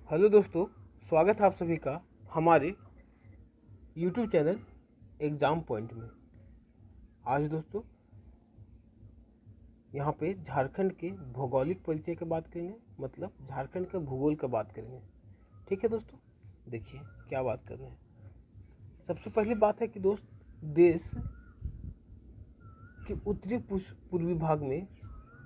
Hello दोस्तों, स्वागत है आप सभी का हमारे YouTube चैनल एग्ज़ाम पॉइंट में। आज दोस्तों यहाँ पे झारखंड के भौगोलिक परिचय की बात करेंगे, मतलब झारखंड का भूगोल का बात करेंगे। ठीक है दोस्तों, देखिए क्या बात कर रहे हैं। सबसे पहली बात है कि दोस्त देश के उत्तरी पूर्वी भाग में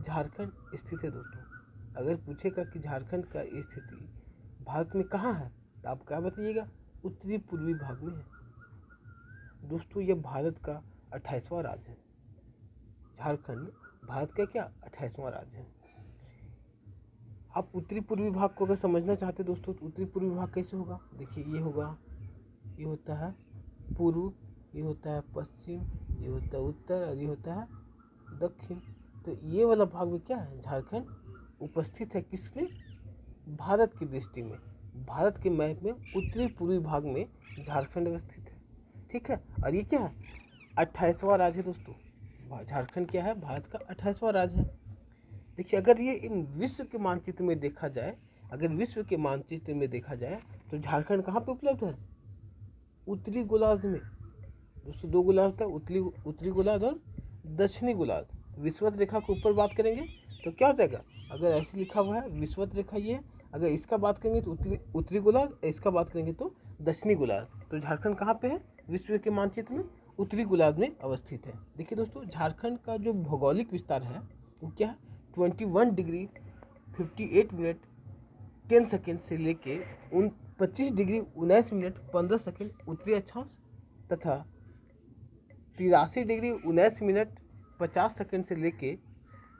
झारखंड स्थित है। दोस्तों अगर पूछेगा कि झारखंड का स्थिति भारत में कहाँ है तो आप क्या बताइएगा? उत्तरी पूर्वी भाग में है। दोस्तों यह भारत का 28वां राज्य है। झारखंड भारत का क्या 28वां राज्य है। आप उत्तरी पूर्वी भाग को अगर समझना चाहते दोस्तों तो उत्तरी पूर्वी भाग कैसे होगा? देखिए ये होगा, ये होता है पूर्व, ये होता है पश्चिम, ये होता है उत्तर और ये होता है दक्षिण। तो ये वाला भाग में क्या है? झारखंड उपस्थित है। किसमें? भारत की दृष्टि में, भारत के मैप में उत्तरी पूर्वी भाग में झारखंड अवस्थित है। ठीक है, और ये क्या है? 28वां राज्य है दोस्तों। झारखंड क्या है? भारत का 28वां राज्य है। देखिए अगर ये इन विश्व के मानचित्र में देखा जाए, अगर विश्व के मानचित्र में देखा जाए तो झारखंड कहाँ पे उपलब्ध है? उत्तरी गोलार्ध में। दोस्तों दो गोलार्ध है, उत्तरी गोलार्ध और दक्षिणी गोलार्ध। विषुवत रेखा के ऊपर बात करेंगे तो क्या हो जाएगा? अगर ऐसे लिखा हुआ है विषुवत रेखा ये, अगर इसका बात करेंगे तो उत्तरी गोलार्ध, इसका बात करेंगे तो दक्षिणी गोलार्ध। तो झारखंड कहाँ पे है विश्व के मानचित्र में? उत्तरी गोलार्ध में अवस्थित है। देखिए दोस्तों झारखंड का जो भौगोलिक विस्तार है वो क्या है? 21 डिग्री 58 मिनट 10 सेकेंड से लेके 25 डिग्री 19 मिनट 15 सेकेंड उत्तरी अक्षांश तथा 83 डिग्री 19 मिनट 50 सेकेंड से लेके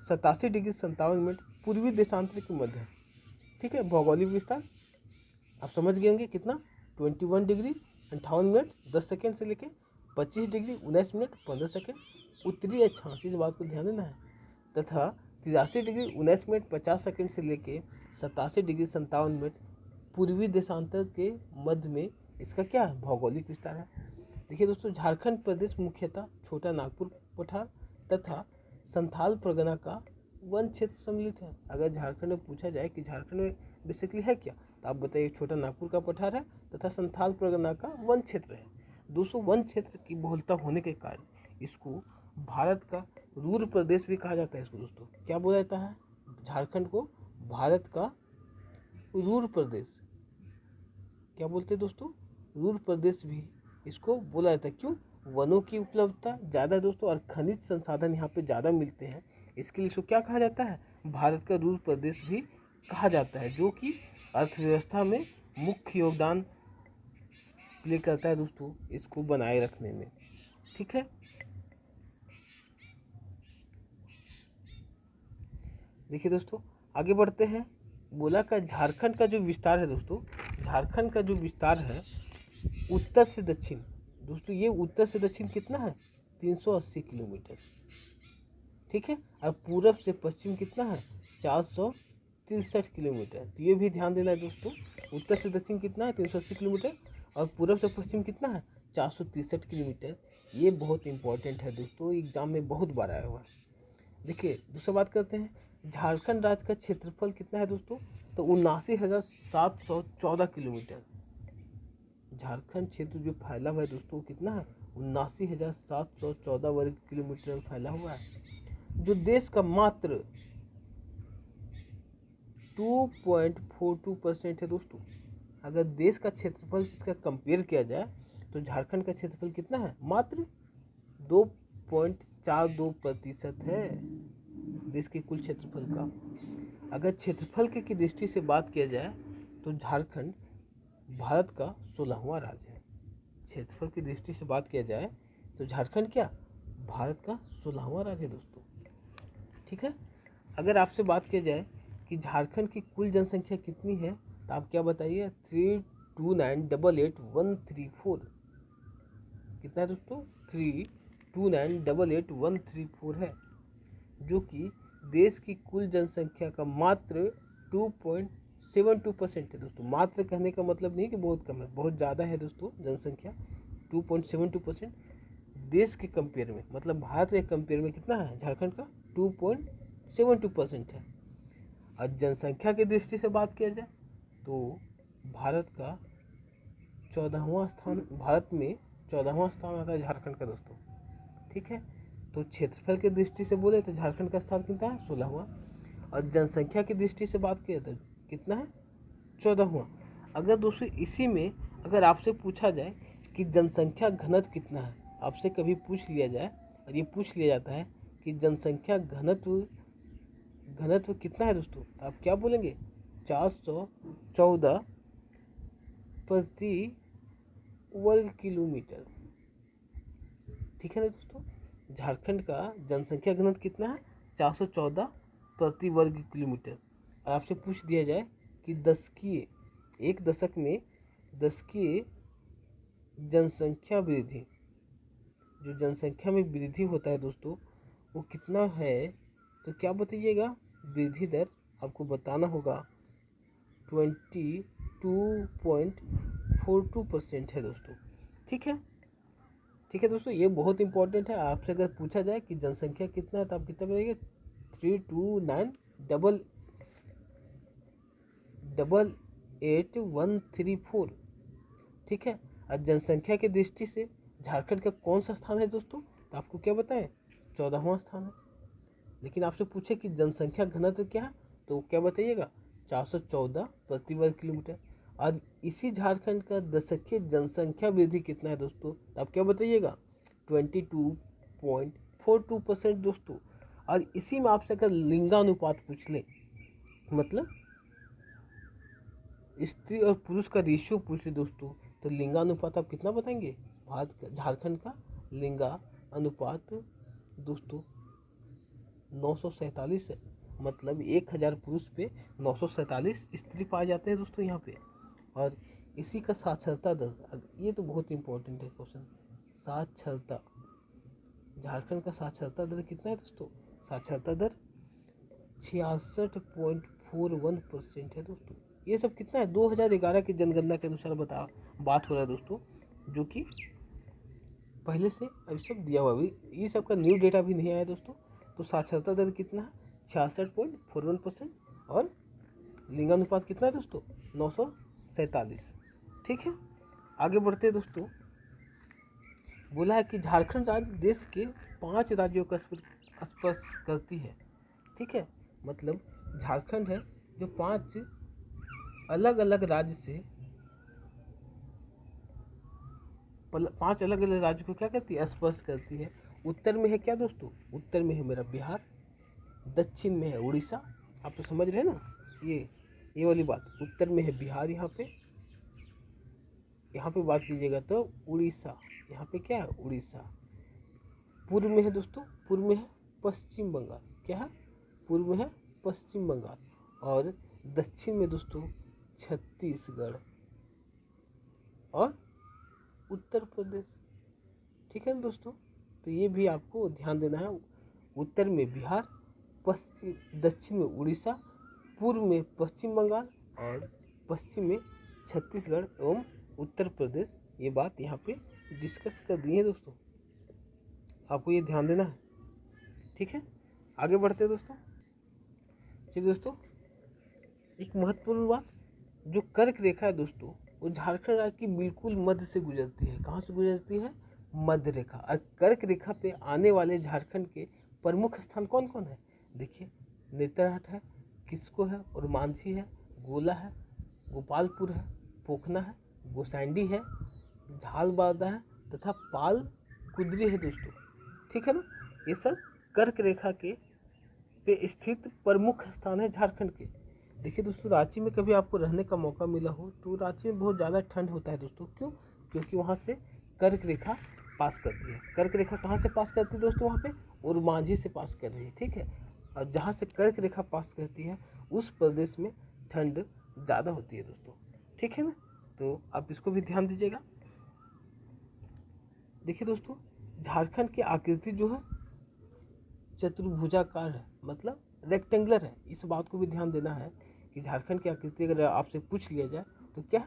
87 डिग्री 57 मिनट पूर्वी देशांतर के मध्य है। ठीक है, भौगोलिक विस्तार आप समझ गए होंगे कितना? 21 डिग्री 58 मिनट 10 सेकेंड से लेके 25 डिग्री 19 मिनट 15 सेकेंड उत्तरी अक्षांश, इस बात को ध्यान देना है, तथा 83 डिग्री 19 मिनट 50 सेकेंड से लेके 87 डिग्री 57 मिनट पूर्वी देशांतर के मध्य में इसका क्या है? भौगोलिक विस्तार है। देखिए दोस्तों झारखंड प्रदेश मुख्यतः छोटा नागपुर पठार तथा संथाल परगना का वन क्षेत्र सम्मिलित है। अगर झारखंड में पूछा जाए कि झारखंड में बेसिकली है क्या, तो आप बताइए छोटा नागपुर का पठार है तथा संथाल परगना का वन क्षेत्र है। 200 वन क्षेत्र की बहुलता होने के कारण इसको भारत का रूर प्रदेश भी कहा जाता है। इसको दोस्तों क्या बोला जाता है? झारखंड को भारत का रूर प्रदेश क्या बोलते हैं दोस्तों? रूर प्रदेश भी इसको बोला जाता है। क्यों? वनों की उपलब्धता ज़्यादा है दोस्तों और खनिज संसाधन यहाँ पे ज़्यादा मिलते हैं, इसके लिए इसको क्या कहा जाता है? भारत का रूर प्रदेश भी कहा जाता है, जो कि अर्थव्यवस्था में मुख्य योगदान प्ले करता है दोस्तों इसको बनाए रखने में। ठीक है, देखिए दोस्तों आगे बढ़ते हैं। बोला का झारखंड का जो विस्तार है दोस्तों, झारखंड का जो विस्तार है उत्तर से दक्षिण, दोस्तों ये उत्तर से दक्षिण कितना है? 380 किलोमीटर। ठीक है, और पूरब से पश्चिम कितना है? 463 किलोमीटर। तो ये भी ध्यान देना है दोस्तों, उत्तर से दक्षिण कितना है? 380 किलोमीटर और पूरब से पश्चिम कितना है? 463 किलोमीटर। ये बहुत इंपॉर्टेंट है दोस्तों, एग्जाम में बहुत बार आया हुआ है। देखिए दूसरा बात करते हैं, झारखंड राज्य का क्षेत्रफल कितना है दोस्तों? तो 79,714 किलोमीटर। झारखंड क्षेत्र जो फैला हुआ है दोस्तों कितना है? 79,714 वर्ग किलोमीटर में फैला हुआ है, जो देश का मात्र 2.42% है दोस्तों। अगर देश का क्षेत्रफल से इसका कंपेयर किया जाए तो झारखंड का क्षेत्रफल कितना है? मात्र 2.42% है देश के कुल क्षेत्रफल का। अगर क्षेत्रफल की दृष्टि से बात किया जाए तो झारखंड भारत का 16वां राज्य है। क्षेत्रफल की दृष्टि से बात किया जाए तो झारखंड क्या? भारत का 16वां राज्य है दोस्तों। ठीक है, अगर आपसे बात किया जाए कि झारखंड की कुल जनसंख्या कितनी है तो आप क्या बताइए? 329,88,134। कितना है दोस्तों? 329,88,134 है, जो कि देश की कुल जनसंख्या का मात्र 2.72% है दोस्तों। मात्र कहने का मतलब नहीं कि बहुत कम है, बहुत ज़्यादा है दोस्तों जनसंख्या। 2.72% देश के कंपेयर में, मतलब भारत के कंपेयर में कितना है झारखंड का? 2.72% है। और जनसंख्या की दृष्टि से बात किया जाए तो भारत का 14वां स्थान, भारत में 14वां स्थान आता है झारखंड का दोस्तों। ठीक है, तो क्षेत्रफल की दृष्टि से बोले तो झारखंड का स्थान कितना है, 16वां। और जनसंख्या की दृष्टि से बात किया तो कितना है, 14वां। अगर दोस्तों इसी में अगर आपसे पूछा जाए कि जनसंख्या घनत्व कितना है, आपसे कभी पूछ लिया जाए और ये पूछ लिया जाता है कि जनसंख्या घनत्व घनत्व कितना है दोस्तों, तो आप क्या बोलेंगे, 414 प्रति वर्ग किलोमीटर। ठीक है ना दोस्तों, झारखंड का जनसंख्या घनत्व कितना है, 414 प्रति वर्ग किलोमीटर। और आपसे पूछ दिया जाए कि एक दशक में दशकीय जनसंख्या वृद्धि, जो जनसंख्या में वृद्धि होता है दोस्तों वो कितना है, तो क्या बताइएगा, वृद्धि दर आपको बताना होगा 22.42% है दोस्तों। ठीक है, ठीक है दोस्तों, ये बहुत इंपॉर्टेंट है। आपसे अगर पूछा जाए कि जनसंख्या कितना है तो आप कितना बताइएगा, 329,88134। ठीक है, और जनसंख्या की दृष्टि से झारखंड का कौन सा स्थान है दोस्तों, तो आपको क्या बताएं, 14वां स्थान है। लेकिन आपसे पूछे कि जनसंख्या घनत्व क्या है, तो क्या बताइएगा, 414 प्रति वर्ग किलोमीटर। और इसी झारखंड का दशकीय जनसंख्या वृद्धि कितना है दोस्तों, तो आप क्या बताइएगा, 22.42% दोस्तों। और इसी में आपसे अगर लिंगानुपात पूछ ले, मतलब स्त्री और पुरुष का रेशियो पूछ ले दोस्तों, तो लिंगानुपात आप कितना बताएंगे, झारखंड का लिंगा अनुपात दोस्तों 947 है। मतलब 1000 पुरुष पे 947 स्त्री पाए जाते हैं दोस्तों यहाँ पे। और इसी का साक्षरता दर, ये तो बहुत इंपॉर्टेंट है क्वेश्चन, साक्षरता, झारखंड का साक्षरता दर कितना है दोस्तों, साक्षरता दर 66.41% है दोस्तों। ये सब कितना है, 2011 की जनगणना के अनुसार बात हो रहा है दोस्तों, जो कि पहले से अभी सब दिया हुआ, अभी ये सब का न्यू डेटा भी नहीं आया दोस्तों। तो साक्षरता दर कितना है, 66.41%। और लिंगानुपात कितना है दोस्तों, 947। ठीक है, आगे बढ़ते हैं दोस्तों। बोला है कि झारखंड राज्य देश के 5 राज्यों का स्पर्श करती है। ठीक है, मतलब झारखंड है जो 5 अलग अलग राज्य से 5 अलग अलग राज्यों को क्या करती है, स्पर्श करती है। उत्तर में है क्या दोस्तों, उत्तर में है मेरा बिहार, दक्षिण में है उड़ीसा। आप तो समझ रहे हैं ना, ये वाली बात, उत्तर में है बिहार, यहाँ पे बात कीजिएगा तो उड़ीसा, यहाँ पे क्या है, उड़ीसा। पूर्व में है दोस्तों, पूर्व में है पश्चिम बंगाल, क्या है, पूर्व में है पश्चिम बंगाल। और दक्षिण में दोस्तों छत्तीसगढ़ और उत्तर प्रदेश। ठीक है दोस्तों, तो ये भी आपको ध्यान देना है। उत्तर में बिहार, दक्षिण में उड़ीसा, पूर्व में पश्चिम बंगाल और पश्चिम में छत्तीसगढ़ एवं उत्तर प्रदेश। ये बात यहाँ पे डिस्कस कर दी है दोस्तों, आपको ये ध्यान देना है। ठीक है, आगे बढ़ते हैं दोस्तों। चलिए दोस्तों, एक महत्वपूर्ण बात, जो कर्क रेखा है दोस्तों वो झारखंड राज्य की बिल्कुल मध्य से गुजरती है। कहाँ से गुजरती है, मध्य रेखा। और कर्क रेखा पे आने वाले झारखंड के प्रमुख स्थान कौन कौन है, देखिए, नेतरहाट है, किस्को है और मानसी है, गोला है, गोपालपुर है, पोखना है, गोसाइंडी है, झालबादा है तथा पाल कुदरी है दोस्तों। ठीक है ना, ये सब कर्क रेखा के पे स्थित प्रमुख स्थान है झारखंड के। देखिए दोस्तों, रांची में कभी आपको रहने का मौका मिला हो तो रांची में बहुत ज़्यादा ठंड होता है दोस्तों। क्यों, क्योंकि वहाँ से कर्क रेखा पास करती है। कर्क रेखा कहाँ से पास करती है दोस्तों, वहाँ पे और मांझी से पास कर रही है। ठीक है, और जहाँ से कर्क रेखा पास करती है उस प्रदेश में ठंड ज़्यादा होती है दोस्तों। ठीक है ना, तो आप इसको भी ध्यान दीजिएगा। देखिए दोस्तों, झारखंड की आकृति जो है चतुर्भुजाकार है, मतलब रेक्टेंगुलर है। इस बात को भी ध्यान देना है कि झारखंड की आकृति अगर आपसे पूछ लिया जाए तो क्या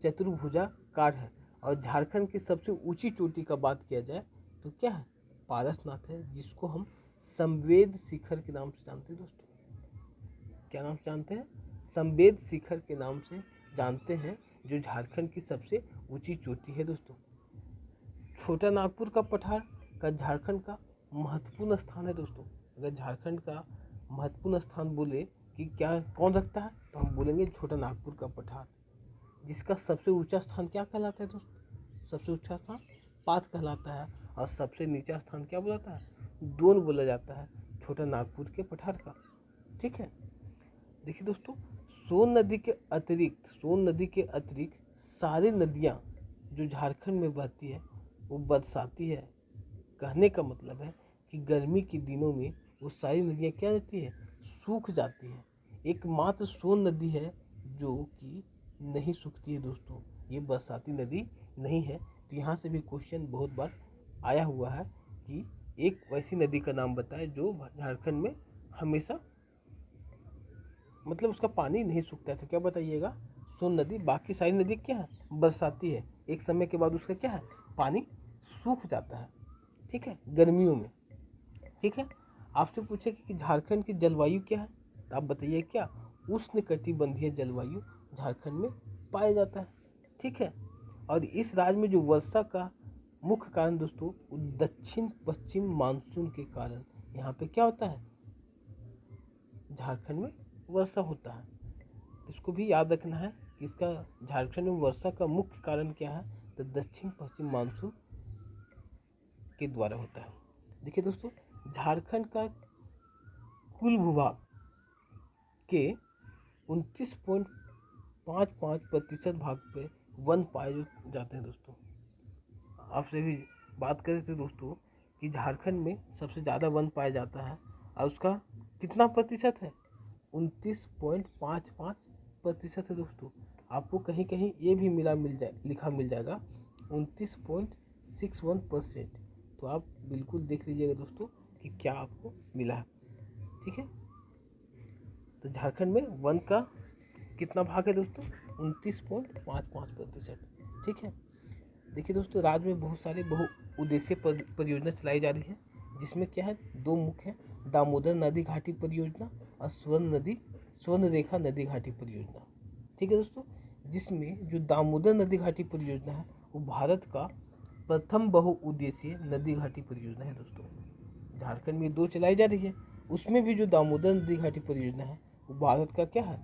चतुर्भुजाकार है। और झारखंड की सबसे ऊंची चोटी का बात किया जाए तो क्या है, पारसनाथ है, जिसको हम संवेद शिखर के नाम से जानते हैं दोस्तों। क्या नाम से जानते हैं, संवेद शिखर के नाम से जानते हैं जो झारखंड की सबसे ऊंची चोटी है दोस्तों। छोटा नागपुर का पठार का झारखंड का महत्वपूर्ण स्थान है दोस्तों। अगर झारखंड का महत्वपूर्ण स्थान बोले कि क्या कौन रखता है, तो हम बोलेंगे छोटा नागपुर का पठार, जिसका सबसे ऊंचा स्थान क्या कहलाता है दोस्तों? सबसे ऊंचा स्थान पात कहलाता है, और सबसे नीचा स्थान क्या बोला जाता है? दोन बोला जाता है छोटा नागपुर के पठार का। ठीक है, देखिए दोस्तों, सोन नदी के अतिरिक्त सारी नदियाँ जो झारखंड में बहती है वो बरसाती है। कहने का मतलब है कि गर्मी के दिनों में वो सारी नदियाँ क्या रहती है? सूख जाती है। एकमात्र सोन नदी है जो कि नहीं सूखती है दोस्तों, ये बरसाती नदी नहीं है। तो यहाँ से भी क्वेश्चन बहुत बार आया हुआ है कि एक ऐसी नदी का नाम बताए जो झारखंड में हमेशा मतलब उसका पानी नहीं सूखता है। तो क्या बताइएगा? सोन नदी। बाकी सारी नदी क्या है? बरसाती है, एक समय के बाद उसका क्या है? पानी सूख जाता है। ठीक है, गर्मियों में। ठीक है, आपसे पूछेगा कि झारखंड की जलवायु क्या है, तो आप बताइए क्या? उष्णकटिबंधीय जलवायु झारखंड में पाया जाता है। ठीक है, और इस राज्य में जो वर्षा का मुख्य कारण दोस्तों दक्षिण पश्चिम मानसून के कारण यहाँ पे क्या होता है? झारखंड में वर्षा होता है। इसको भी याद रखना है कि इसका झारखंड में वर्षा का मुख्य कारण क्या है? तो दक्षिण पश्चिम मानसून के द्वारा होता है। देखिए दोस्तों, झारखंड का कुल भूभाग के 29.55% भाग पे वन पाए जाते हैं दोस्तों। आपसे भी बात करें तो दोस्तों कि झारखंड में सबसे ज़्यादा वन पाया जाता है, और उसका कितना प्रतिशत है? 29.55% है दोस्तों। आपको कहीं कहीं ये भी लिखा मिल जाएगा 29.61%। तो आप बिल्कुल देख लीजिएगा दोस्तों कि क्या आपको मिला है। ठीक है, तो झारखंड में वन का कितना भाग है दोस्तों? 29.55%। ठीक है, देखिए दोस्तों, राज्य में बहुत सारे बहुउद्देशीय परियोजना चलाई जा रही है, जिसमें क्या है? दो मुख्य है, दामोदर नदी घाटी परियोजना और स्वर्ण रेखा नदी घाटी परियोजना। ठीक है दोस्तों, जिसमें जो दामोदर नदी घाटी परियोजना है वो भारत का प्रथम बहुउद्देशीय नदी घाटी परियोजना है दोस्तों। झारखंड में दो चलाई जा रही है, उसमें भी जो दामोदर नदी घाटी परियोजना है वो भारत का क्या है?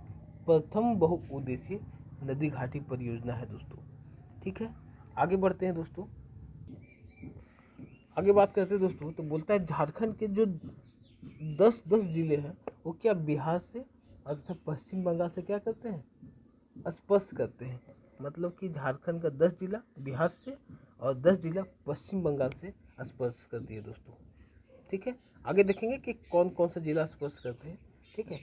प्रथम बहुउद्देशीय नदी घाटी परियोजना है दोस्तों। ठीक है, आगे बढ़ते हैं दोस्तों। आगे बात करते हैं दोस्तों, तो बोलता है झारखंड के जो 10 जिले हैं वो क्या बिहार से अर्थात पश्चिम बंगाल से क्या करते हैं? स्पर्श करते हैं। मतलब कि झारखंड का 10 जिला बिहार से और 10 जिला पश्चिम बंगाल से स्पर्श करती है दोस्तों। ठीक है, आगे देखेंगे कि कौन कौन सा जिला स्पर्श करते हैं। ठीक है,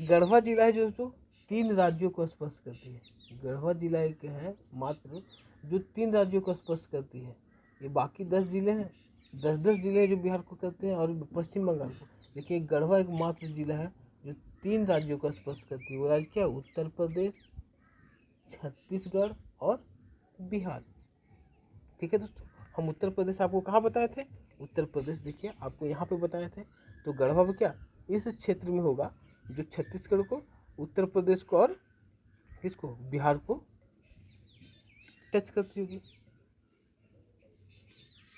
गढ़वा जिला है जो दोस्तों 3 राज्यों को स्पर्श करती है। गढ़वा जिला एक है मात्र जो 3 राज्यों को स्पर्श करती है। ये बाकी 10 जिले हैं, 10 जिले जो बिहार को करते हैं और पश्चिम बंगाल को। देखिए, गढ़वा एक मात्र जिला है जो 3 राज्यों को स्पर्श करती है। वो राज्य क्या? उत्तर प्रदेश, छत्तीसगढ़ और बिहार। ठीक है दोस्तों, हम उत्तर प्रदेश आपको कहाँ बताए थे? उत्तर प्रदेश देखिए आपको यहाँ पे बताए थे। तो गढ़वा में क्या इस क्षेत्र में होगा जो छत्तीसगढ़ को, उत्तर प्रदेश को और किसको? बिहार को टच करती होगी।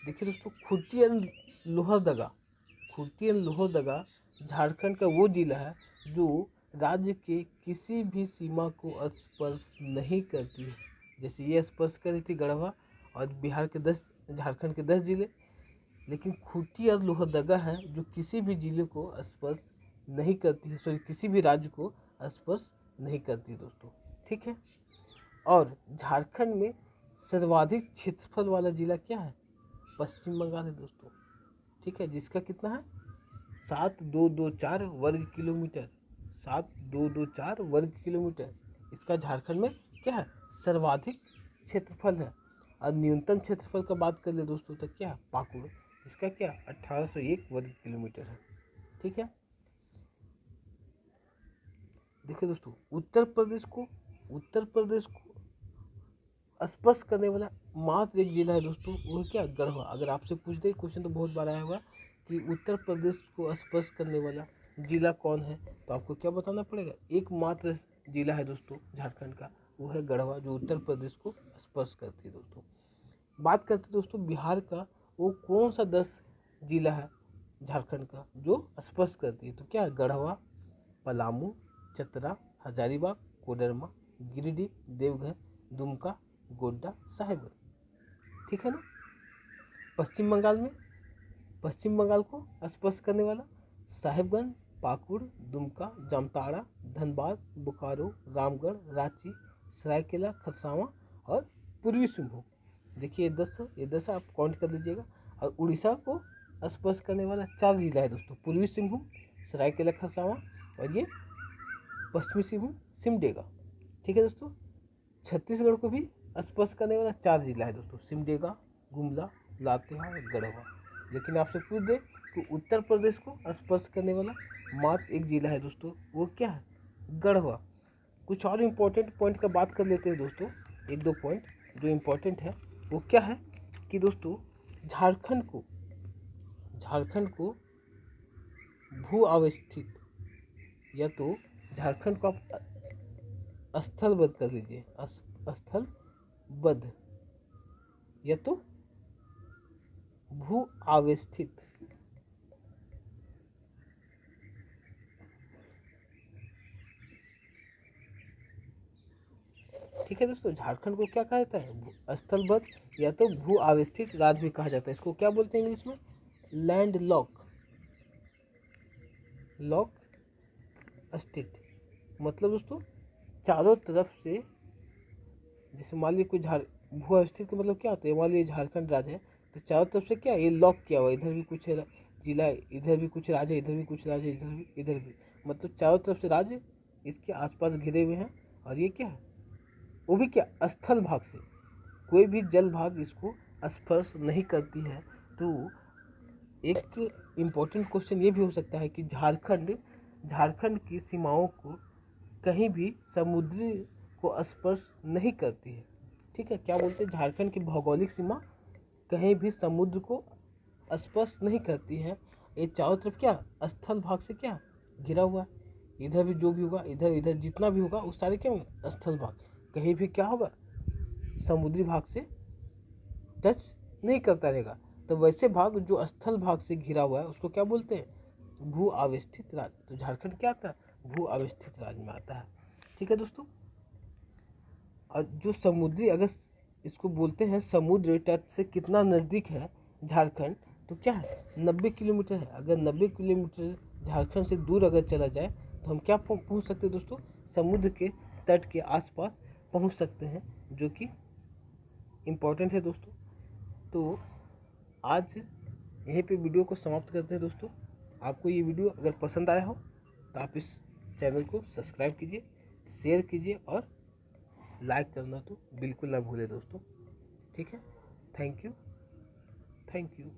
देखिए दोस्तों, खूंटी एंड लोहरदगा झारखंड का वो जिला है जो राज्य के किसी भी सीमा को स्पर्श नहीं करती है। जैसे ये स्पर्श कर रही थी गढ़वा और बिहार के 10 झारखंड के 10 जिले, लेकिन खूंटी और लोहरदगा है जो किसी भी जिले को स्पर्श नहीं करती है, सॉरी किसी भी राज्य को स्पर्श नहीं करती दोस्तों। ठीक है, और झारखंड में सर्वाधिक क्षेत्रफल वाला जिला क्या है? पश्चिम बंगाल है दोस्तों। ठीक है, जिसका कितना है? 7224 वर्ग किलोमीटर। 7224 वर्ग किलोमीटर इसका झारखंड में क्या है? सर्वाधिक क्षेत्रफल है। और न्यूनतम क्षेत्रफल का बात कर ले दोस्तों तो क्या है? पाकुड़, जिसका क्या 1801 वर्ग किलोमीटर है। ठीक है, देखिए दोस्तों, उत्तर प्रदेश को स्पर्श करने वाला मात्र एक जिला है दोस्तों, वो क्या? गढ़वा। अगर आपसे पूछ दे क्वेश्चन, तो बहुत बार आया हुआ कि उत्तर प्रदेश को स्पर्श करने वाला जिला कौन है, तो आपको क्या बताना पड़ेगा? एकमात्र जिला है दोस्तों झारखंड का, वो है गढ़वा, जो उत्तर प्रदेश को स्पर्श करती है दोस्तों। बात करते हैं दोस्तों बिहार का, वो कौन सा 10 जिला है झारखंड का जो स्पर्श करती है, तो क्या है गढ़वा, पलामू, चतरा, हजारीबाग, कोडरमा, गिरिडीह, देवघर, दुमका, गोड्डा, साहेबगंज। ठीक है ना। पश्चिम बंगाल में, पश्चिम बंगाल को स्पर्श करने वाला साहेबगंज, पाकुड़, दुमका, जामताड़ा, धनबाद, बोकारो, रामगढ़, रांची, सरायकेला खरसावां और पूर्वी सिंहभूम। देखिए ये 10 आप काउंट कर लीजिएगा। और उड़ीसा को स्पर्श करने वाला 4 जिला है दोस्तों, पूर्वी सिंहभूम, सरायकेला खरसावां और ये पश्चिमी सिंहभूम सिमडेगा। ठीक है दोस्तों। छत्तीसगढ़ को भी स्पर्श करने वाला 4 जिला है दोस्तों, सिमडेगा, गुमला, लातेहार और गढ़वा। लेकिन आपसे पूछ दे तो उत्तर प्रदेश को स्पर्श करने वाला मात्र 1 जिला है दोस्तों, वो क्या है गढ़वा। कुछ और इम्पोर्टेंट पॉइंट का बात कर लेते हैं दोस्तों, 1-2 पॉइंट जो इम्पोर्टेंट है वो क्या है कि दोस्तों झारखंड को भू अवस्थित, या तो झारखंड को आप स्थलबद्ध कर लीजिए, स्थलबद्ध या तो भू अवस्थित। ठीक है दोस्तों, झारखंड को क्या कहा जाता है स्थलबद्ध या तो भू अवस्थित राज्य भी कहा जाता है। इसको क्या बोलते हैं इंग्लिश में, लैंड लॉक स्टेट। मतलब दोस्तों चारों तरफ से, जैसे मान लीजिए कोई भू अवस्थित का मतलब क्या होता है, मान लीजिए झारखंड राज्य है तो चारों तरफ से क्या ये लॉक किया हुआ, इधर भी कुछ जिला, इधर भी कुछ राज्य, इधर भी कुछ राज्य, इधर भी, मतलब चारों तरफ से राज्य इसके आसपास घिरे हुए हैं। और ये क्या है, वो भी क्या स्थल भाग से, कोई भी जल भाग इसको स्पर्श नहीं करती है। तो एक इम्पोर्टेंट क्वेश्चन ये भी हो सकता है कि झारखंड की सीमाओं को कहीं भी समुद्री को स्पर्श नहीं करती है। ठीक है, क्या बोलते हैं, झारखंड की भौगोलिक सीमा कहीं भी समुद्र को स्पर्श नहीं करती है। ये चारों तरफ क्या स्थल भाग से क्या घिरा हुआ है, इधर भी जो भी होगा, इधर जितना भी होगा वो सारे क्या होंगे स्थल भाग, कहीं भी क्या होगा समुद्री भाग से टच नहीं करता रहेगा। तो वैसे भाग जो स्थल भाग से घिरा हुआ है उसको क्या बोलते हैं, भू अवस्थित राज्य। तो झारखंड क्या आता है, भू अवस्थित राज्य में आता है। ठीक है दोस्तों। और जो समुद्री, अगर इसको बोलते हैं समुद्र तट से कितना नज़दीक है झारखंड, तो क्या है 90 किलोमीटर है। अगर 90 किलोमीटर झारखंड से दूर अगर चला जाए तो हम क्या पहुंच सकते हैं दोस्तों, समुद्र के तट के आसपास पहुंच सकते हैं, जो कि इम्पोर्टेंट है दोस्तों। तो आज यहीं पे वीडियो को समाप्त करते हैं दोस्तों। आपको ये वीडियो अगर पसंद आया हो तो आप इस चैनल को सब्सक्राइब कीजिए, शेयर कीजिए और लाइक करना तो बिल्कुल ना भूलें दोस्तों। ठीक है, थैंक यू।